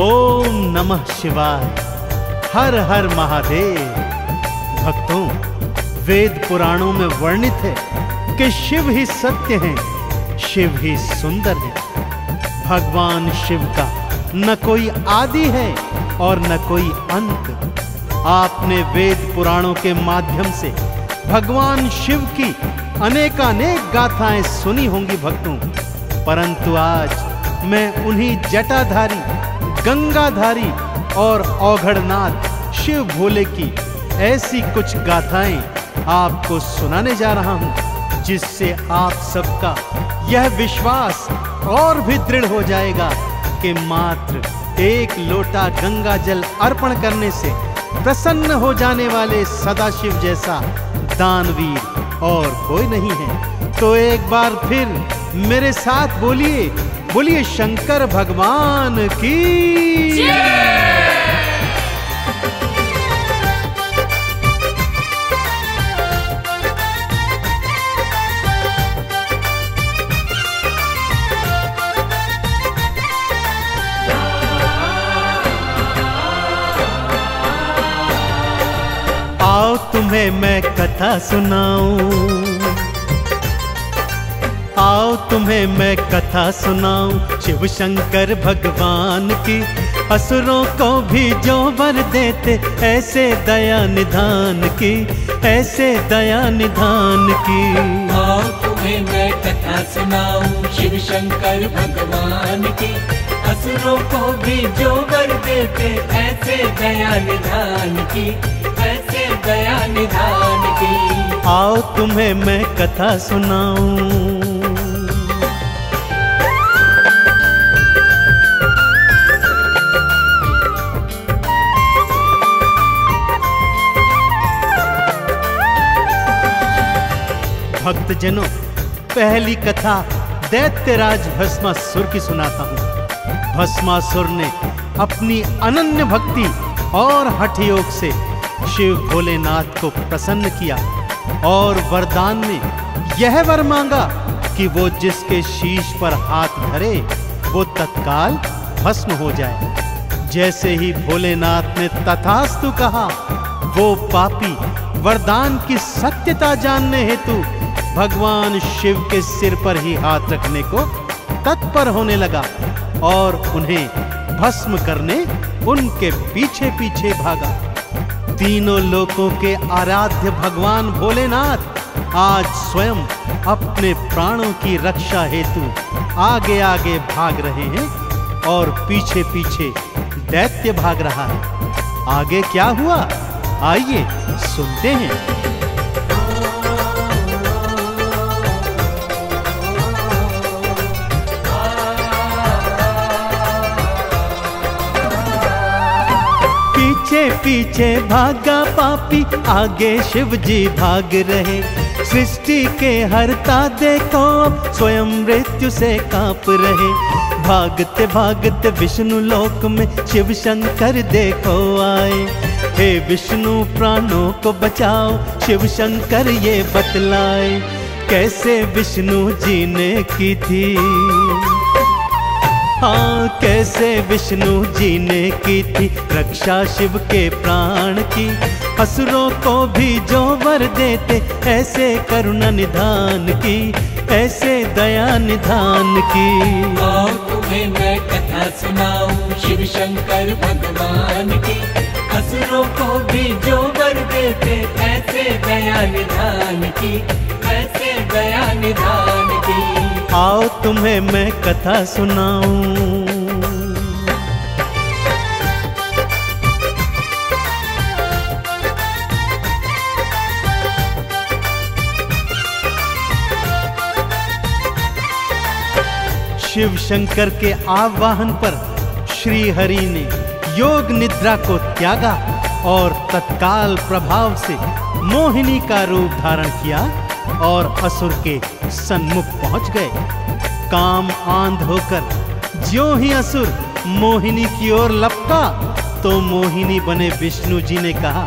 ओम नमः शिवाय। हर हर महादेव। भक्तों, वेद पुराणों में वर्णित है कि शिव ही सत्य हैं, शिव ही सुंदर है। भगवान शिव का न कोई आदि है और न कोई अंत। आपने वेद पुराणों के माध्यम से भगवान शिव की अनेकानेक गाथाएं सुनी होंगी भक्तों, परंतु आज मैं उन्हीं जटाधारी, गंगाधारी और औघड़नाथ शिव भोले की ऐसी कुछ गाथाएं आपको सुनाने जा रहा हूं, जिससे आप सबका यह विश्वास और भी दृढ़ हो जाएगा कि मात्र एक लोटा गंगा जल अर्पण करने से प्रसन्न हो जाने वाले सदाशिव जैसा दानवीर और कोई नहीं है। तो एक बार फिर मेरे साथ बोलिए, बोलिए शंकर भगवान की जय। आओ तुम्हें मैं कथा सुनाऊं, आओ तुम्हें मैं कथा सुनाऊं शिव शंकर भगवान की। असुरों को भी जो वर देते ऐसे दया निधान की, ऐसे दया निधान की। आओ तुम्हें मैं कथा सुनाऊं शिव शंकर भगवान की। असुरों को भी जो वर देते ऐसे दया निधान की, ऐसे दया निधान की। आओ तुम्हें मैं कथा सुनाऊं। भक्तजनों, पहली कथा दैत्यराज भस्मासुर की सुनाता हूं। भस्मासुर ने अपनी अनन्य भक्ति और हठ योग से शिव भोलेनाथ को प्रसन्न किया और वरदान में यह वर मांगा कि वो जिसके शीश पर हाथ धरे वो तत्काल भस्म हो जाए। जैसे ही भोलेनाथ ने तथास्तु कहा, वो पापी वरदान की सत्यता जानने हेतु भगवान शिव के सिर पर ही हाथ रखने को तत्पर होने लगा और उन्हें भस्म करने उनके पीछे पीछे भागा। तीनों लोकों के आराध्य भगवान भोलेनाथ आज स्वयं अपने प्राणों की रक्षा हेतु आगे आगे भाग रहे हैं और पीछे पीछे दैत्य भाग रहा है। आगे क्या हुआ, आइए सुनते हैं। पीछे पीछे भागा पापी, आगे शिव जी भाग रहे। सृष्टि के हरता देखो स्वयं मृत्यु से कांप रहे। भागते भागते विष्णु लोक में शिव शंकर देखो आए। हे विष्णु प्राणों को बचाओ, शिव शंकर ये बतलाए। कैसे विष्णु जी ने की थी, हाँ कैसे विष्णु जी ने की थी रक्षा शिव के प्राण की। असुरों को भी जो वर देते ऐसे करुणा निधान की, ऐसे दया निधान की। आओ तुम्हें मैं कथा सुनाऊं शिव शंकर भगवान की। असुरों को भी जो वर देते ऐसे दया निधान की, ऐसे दया निधान की। आओ तुम्हें मैं कथा सुनाऊं। शिव शंकर के आवाहन पर श्री हरि ने योग निद्रा को त्यागा और तत्काल प्रभाव से मोहिनी का रूप धारण किया और असुर के सन्मुख पहुंच गए। काम आंध होकर ज्यों ही असुर मोहिनी की ओर लपका तो मोहिनी बने विष्णु जी ने कहा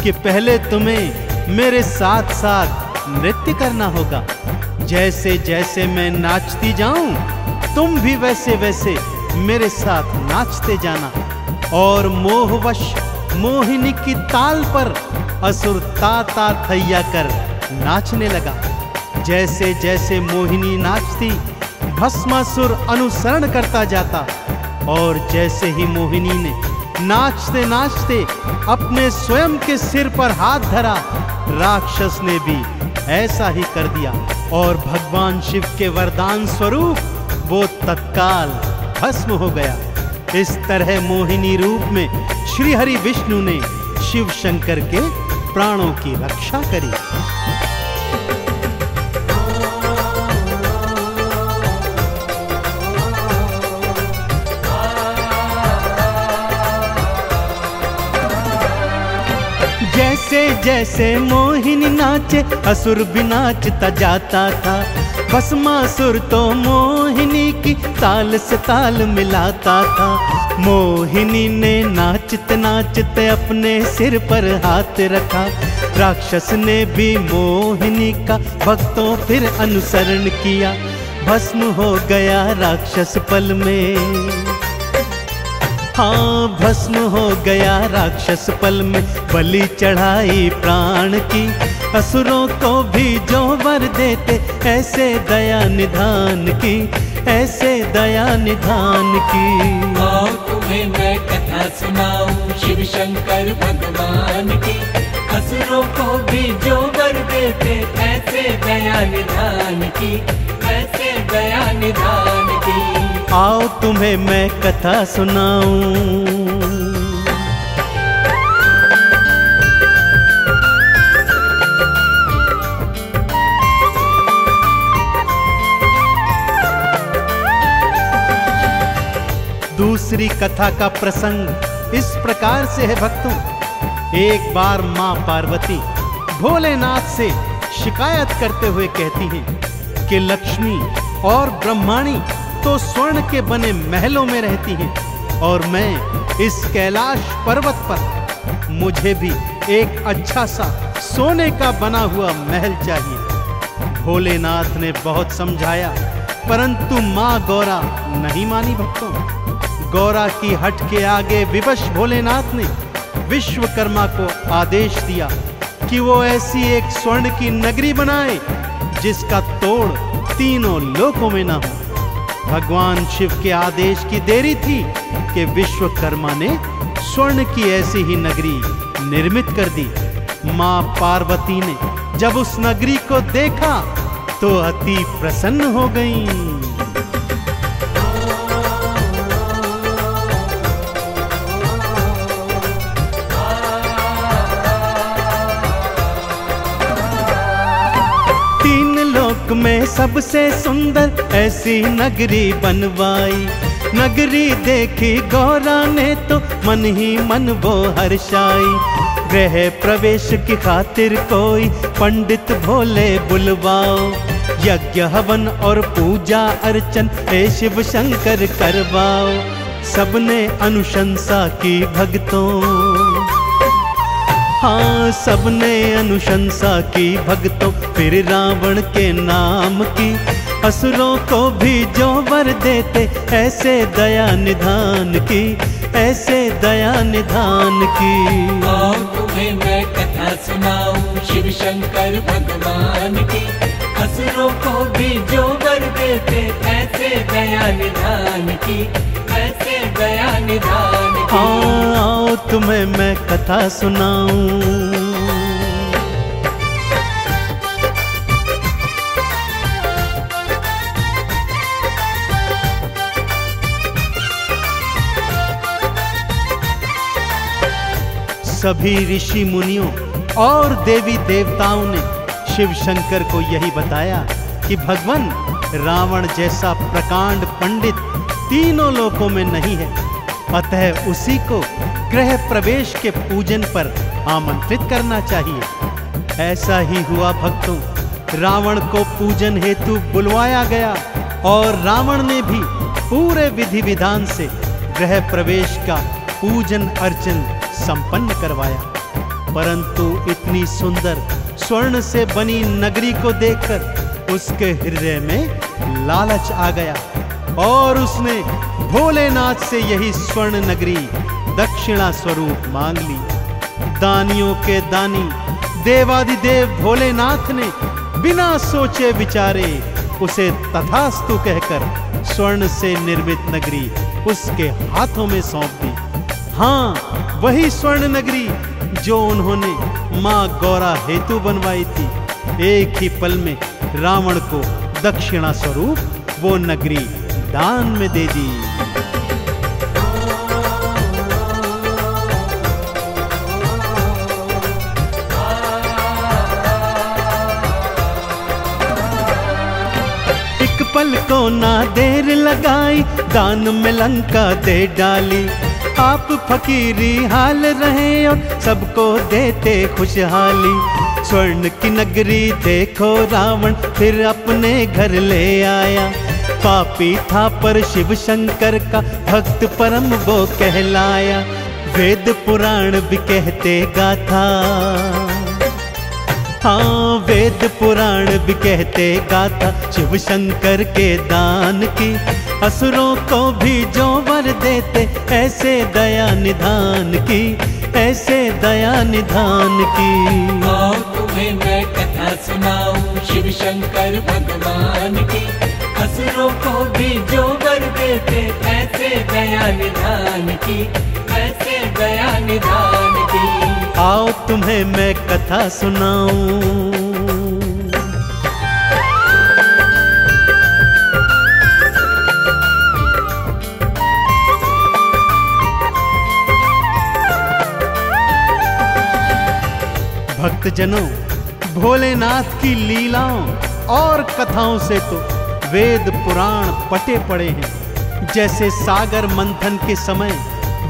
कि पहले तुम्हें मेरे साथ साथ नृत्य करना होगा। जैसे जैसे मैं नाचती जाऊं तुम भी वैसे वैसे मेरे साथ नाचते जाना। और मोहवश मोहिनी की ताल पर असुर ता थैया कर नाचने लगा। जैसे जैसे मोहिनी नाचती, भस्मासुर अनुसरण करता जाता। और जैसे ही मोहिनी ने नाचते नाचते अपने स्वयं के सिर पर हाथ धरा, राक्षस ने भी ऐसा ही कर दिया और भगवान शिव के वरदान स्वरूप वो तत्काल भस्म हो गया। इस तरह मोहिनी रूप में श्री हरि विष्णु ने शिव शंकर के प्राणों की रक्षा करी। जैसे जैसे मोहिनी नाचे, असुर भी नाचता जाता था। भस्मासुर तो मोहिनी की ताल से ताल मिलाता था। मोहिनी ने नाचते नाचते अपने सिर पर हाथ रखा। राक्षस ने भी मोहिनी का भक्तों फिर अनुसरण किया। भस्म हो गया राक्षस पल में। हाँ, भस्म हो गया राक्षस पल में। बलि चढ़ाई प्राण की, असुरों को भी जो वर देते, ऐसे दया निधान की, ऐसे दया निधान की। आओ तुम्हें मैं कथा सुनाऊं शिव शंकर भगवान की। असुरों को भी जो वर देते, ऐसे दया निधान की, ऐसे दया निधान की। आओ तुम्हें मैं कथा सुनाऊं। दूसरी कथा का प्रसंग इस प्रकार से है भक्तों। एक बार मां पार्वती भोलेनाथ से शिकायत करते हुए कहती हैं कि लक्ष्मी और ब्रह्माणी तो स्वर्ण के बने महलों में रहती हैं और मैं इस कैलाश पर्वत पर, मुझे भी एक अच्छा सा सोने का बना हुआ महल चाहिए। भोलेनाथ ने बहुत समझाया, परंतु मां गौरा नहीं मानी भक्तों। गौरा की हट के आगे विवश भोलेनाथ ने विश्वकर्मा को आदेश दिया कि वो ऐसी एक स्वर्ण की नगरी बनाए जिसका तोड़ तीनों लोकों में ना हो। भगवान शिव के आदेश की देरी थी कि विश्वकर्मा ने स्वर्ण की ऐसी ही नगरी निर्मित कर दी। मां पार्वती ने जब उस नगरी को देखा तो अति प्रसन्न हो गईं। में सबसे सुंदर ऐसी नगरी बनवाई। नगरी देखी गौरा ने तो मन ही मन वो हर्षाई। गृह प्रवेश की खातिर कोई पंडित भोले बुलवाओ। यज्ञ हवन और पूजा अर्चन हे शिव शंकर करवाओ। सबने अनुशंसा की भक्तों, हाँ सबने अनुशंसा की भक्तों। फिर रावण के नाम की, असुरों को भी जो वर देते, ऐसे दया निधान की, ऐसे दया निधान की। आओ तुम्हें मैं कथा सुनाऊं शिव शंकर भगवान की। असुरों को भी जो वर देते, ऐसे दया निधान की, ऐसे दया निधान की। आओ तुम्हें मैं कथा सुनाऊं। सभी ऋषि मुनियों और देवी देवताओं ने शिव शंकर को यही बताया कि भगवान रावण जैसा प्रकांड पंडित तीनों लोकों में नहीं है, अतः उसी को गृह प्रवेश के पूजन पर आमंत्रित करना चाहिए। ऐसा ही हुआ भक्तों, रावण को पूजन हेतु बुलवाया गया और रावण ने भी पूरे विधि विधान से गृह प्रवेश का पूजन अर्चन संपन्न करवाया। परंतु इतनी सुंदर स्वर्ण से बनी नगरी को देखकर उसके हृदय में लालच आ गया और उसने भोलेनाथ से यही स्वर्ण नगरी दक्षिणा स्वरूप मांग ली। दानियों के दानी देवादिदेव भोलेनाथ ने बिना सोचे विचारे उसे तथास्तु कहकर स्वर्ण से निर्मित नगरी उसके हाथों में सौंप दी। हाँ, वही स्वर्ण नगरी जो उन्होंने मां गौरा हेतु बनवाई थी। एक ही पल में रावण को दक्षिणा स्वरूप वो नगरी दान में दे दी। एक पल को ना देर लगाई, दान में लंका दे डाली। आप फकीरी हाल रहे और सबको देते खुशहाली। स्वर्ण की नगरी देखो रावण फिर अपने घर ले आया। पापी था पर शिव शंकर का भक्त परम वो कहलाया। वेद पुराण भी कहते गाथा, हाँ वेद पुराण भी कहते गाथा शिव शंकर के दान की। असुरों को भी जो वर देते ऐसे दया निधान की, ऐसे दया निधान की। आओ तुम्हें मैं कथा सुनाऊं शिव शंकर भगवान की। असुरों को भी जो वर देते ऐसे दया निधान की, ऐसे दया निधान की। आओ तुम्हें मैं कथा सुनाऊं। भक्तजनों, भोलेनाथ की लीलाओं और कथाओं से तो वेद पुराण पटे पड़े हैं। जैसे सागर मंथन के समय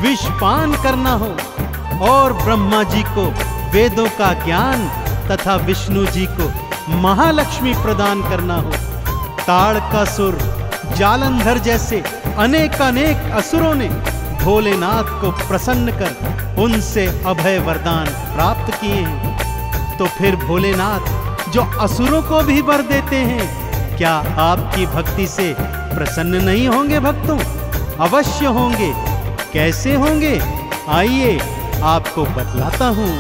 विषपान करना हो और ब्रह्मा जी को वेदों का ज्ञान तथा विष्णु जी को महालक्ष्मी प्रदान करना हो। ताड़कासुर, जालंधर जैसे अनेकानेक असुरों ने भोलेनाथ को प्रसन्न कर उनसे अभय वरदान प्राप्त किए हैं। तो फिर भोलेनाथ जो असुरों को भी वर देते हैं, क्या आपकी भक्ति से प्रसन्न नहीं होंगे भक्तों? अवश्य होंगे। कैसे होंगे? आइए आपको बतलाता हूं।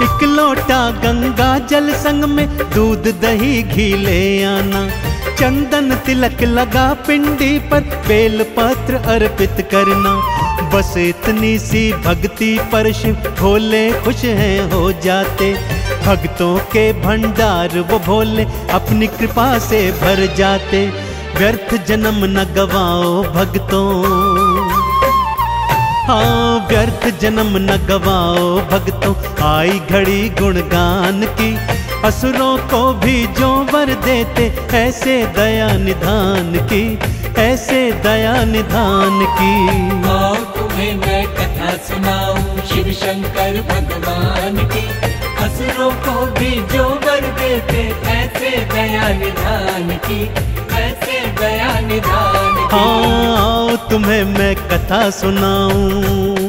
एक लोटा गंगा जल संग में दूध दही घी ले आना। चंदन तिलक लगा पिंडी पर बेल पत्र अर्पित करना। बस इतनी सी भक्ति पर शिव भोले खुश हैं हो जाते। भक्तों के भंडार वो भोले अपनी कृपा से भर जाते। व्यर्थ जन्म न गवाओ भक्तों, हाँ व्यर्थ जन्म न गवाओ भक्तों। आई घड़ी गुणगान की, असुरों को भी जो वर देते ऐसे दया निधान की, ऐसे दया निधान की। आओ तुम्हें मैं कथा सुनाऊं शिव शंकर भगवान की। असुरों को भी जो वर देते ऐसे दया निधान की, ऐसे दया निधान की। हाँ, तुम्हें मैं कथा सुनाऊं।